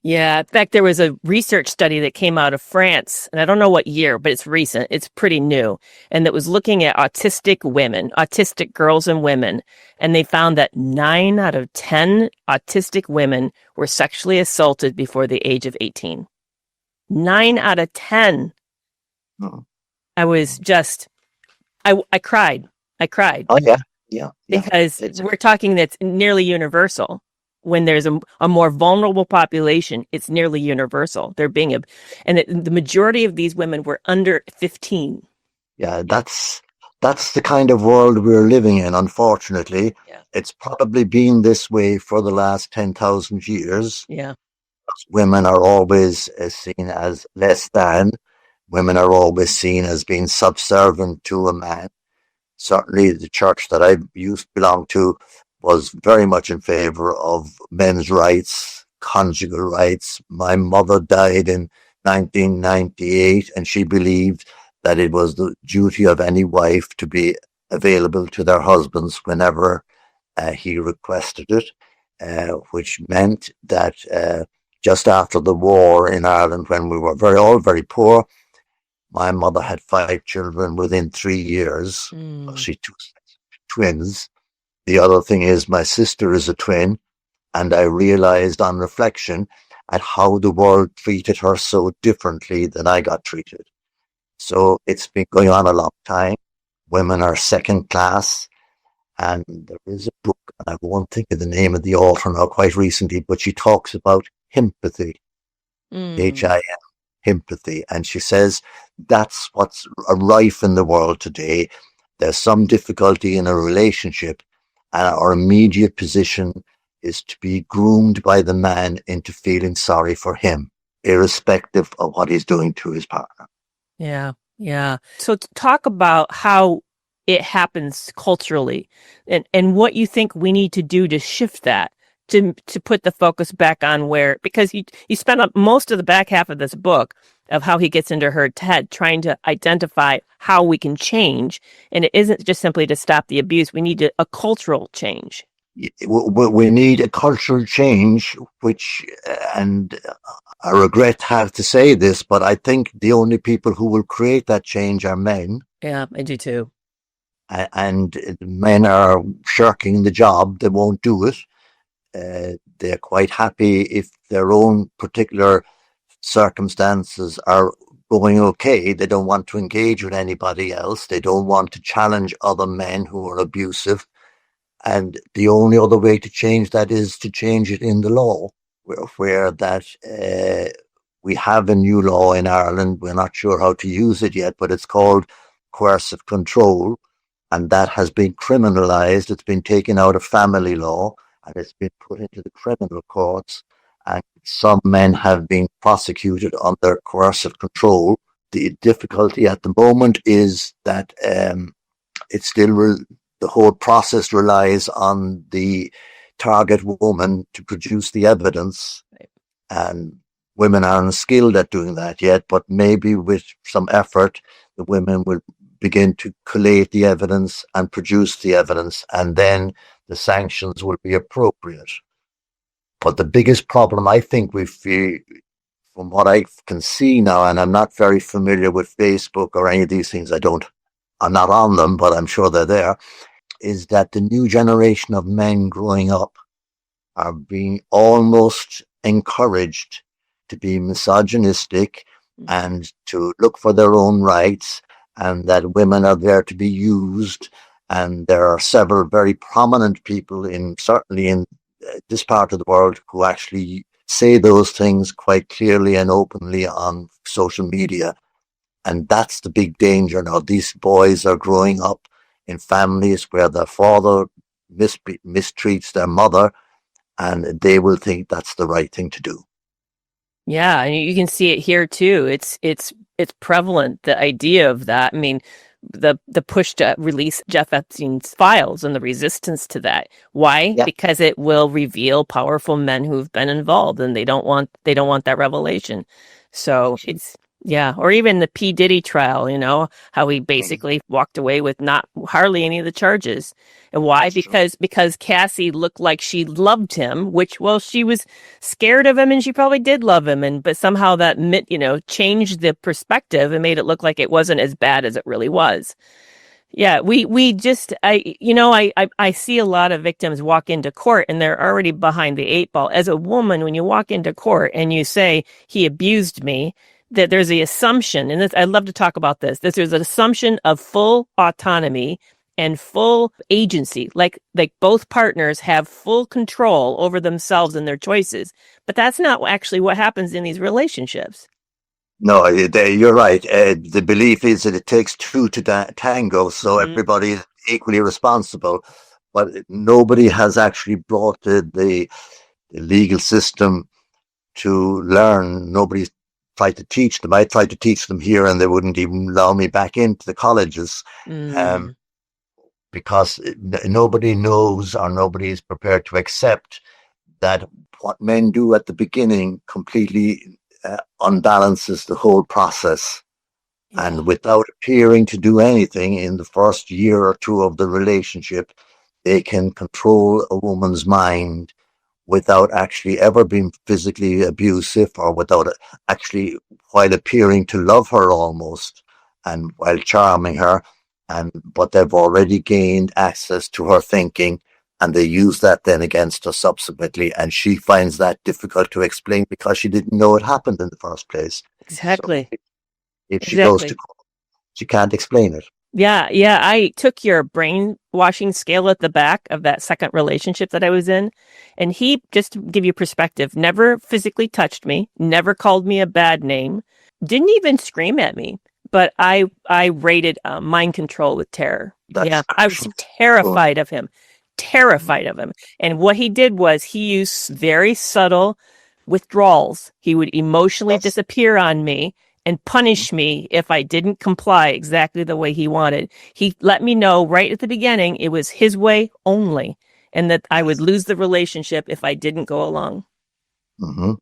Yeah. In fact, there was a research study that came out of France, and I don't know what year, but it's recent. It's pretty new. And that was looking at autistic women, autistic girls and women. And they found that 9 out of 10 autistic women were sexually assaulted before the age of 18. 9 out of 10. Mm. I was just, I cried. I cried Oh yeah, yeah, yeah. because It's we're talking that's nearly universal. When there's a more vulnerable population, it's nearly universal. And the majority of these women were under 15. yeah, that's the kind of world we're living in, unfortunately. Yeah. It's probably been this way for the last 10,000 years. Yeah. Women are always seen as less than. Women are always seen as being subservient to a man. Certainly the church that I used to belong to was very much in favor of men's rights, conjugal rights. My mother died in 1998, and she believed that it was the duty of any wife to be available to their husbands whenever he requested it, which meant that just after the war in Ireland, when we were all very poor, my mother had 5 children within 3 years. She 2 twins. The other thing is my sister is a twin, and I realized on reflection at how the world treated her so differently than I got treated. So it's been going on a long time. Women are second class, and there is a book, and I won't think of the name of the author now quite recently, but she talks about empathy, H-I-M, empathy, and she says that's what's rife in the world today. There's some difficulty in a relationship, and our immediate position is to be groomed by the man into feeling sorry for him, irrespective of what he's doing to his partner. Yeah. Yeah. So talk about how it happens culturally and what you think we need to do to shift that, to put the focus back on where, because you spend up most of the back half of this book of how he gets into her head, trying to identify how we can change. And it isn't just simply to stop the abuse. We need a cultural change. We need a cultural change, which, and I regret to have to say this, but I think the only people who will create that change are men. Yeah, I do too. And men are shirking the job. They won't do it. They're quite happy if their own particular circumstances are going okay. They don't want to engage with anybody else. They don't want to challenge other men who are abusive. And the only other way to change that is to change it in the law, where that we have a new law in Ireland. We're not sure how to use it yet, but it's called coercive control. And that has been criminalized. It's been taken out of family law and it's been put into the criminal courts. And some men have been prosecuted under coercive control. The difficulty at the moment is that it's still the whole process relies on the target woman to produce the evidence. Right. And women aren't skilled at doing that yet, but maybe with some effort, the women will begin to collate the evidence and produce the evidence, and then the sanctions will be appropriate. But the biggest problem I think we feel, from what I can see now, and I'm not very familiar with Facebook or any of these things, I'm not on them, but I'm sure they're there, is that the new generation of men growing up are being almost encouraged to be misogynistic and to look for their own rights, and that women are there to be used. And there are several very prominent people certainly in this part of the world who actually say those things quite clearly and openly on social media. And that's the big danger now. These boys are growing up in families where their father mistreats their mother, and they will think that's the right thing to do. Yeah, and you can see it here too. It's prevalent, the idea of that. I mean, the push to release Jeff Epstein's files and the resistance to that. Why? Yeah. Because it will reveal powerful men who've been involved, and they don't want that revelation. So Yeah, or even the P. Diddy trial, how he Mm, basically walked away with not hardly any of the charges. And why? that's true. Because Cassie looked like she loved him, which, well, she was scared of him and she probably did love him, and but somehow that changed the perspective and made it look like it wasn't as bad as it really was. Yeah, we just I see a lot of victims walk into court and they're already behind the eight ball. As a woman, when you walk into court and you say he abused me, that there's the assumption, and I'd love to talk about this. That there's an assumption of full autonomy and full agency, like both partners have full control over themselves and their choices. But that's not actually what happens in these relationships. No, you're right. The belief is that it takes two to tango, so Hmm. everybody is equally responsible. But nobody has actually brought the legal system to learn. Nobody's tried to teach them. I tried to teach them here, and they wouldn't even allow me back into the colleges um, Mm. because nobody knows or nobody is prepared to accept that what men do at the beginning completely unbalances the whole process. Yeah, And without appearing to do anything in the first year or two of the relationship, they can control a woman's mind without actually ever being physically abusive or without actually while appearing to love her almost and while charming her. And but they've already gained access to her thinking and they use that then against her subsequently. And she finds that difficult to explain because she didn't know it happened in the first place. So exactly. if she goes to Exactly. court, she can't explain it. Yeah, yeah. I took your brainwashing scale at the back of that second relationship that I was in. And he, just to give you perspective, never physically touched me, never called me a bad name, didn't even scream at me. But I rated mind control with terror. Yeah, That's I was crucial. terrified of him. And what he did was he used very subtle withdrawals. He would emotionally Yes. disappear on me and punish me if I didn't comply exactly the way he wanted. He let me know right at the beginning it was his way only, and that I would Yes. lose the relationship if I didn't go along. Mm-hmm.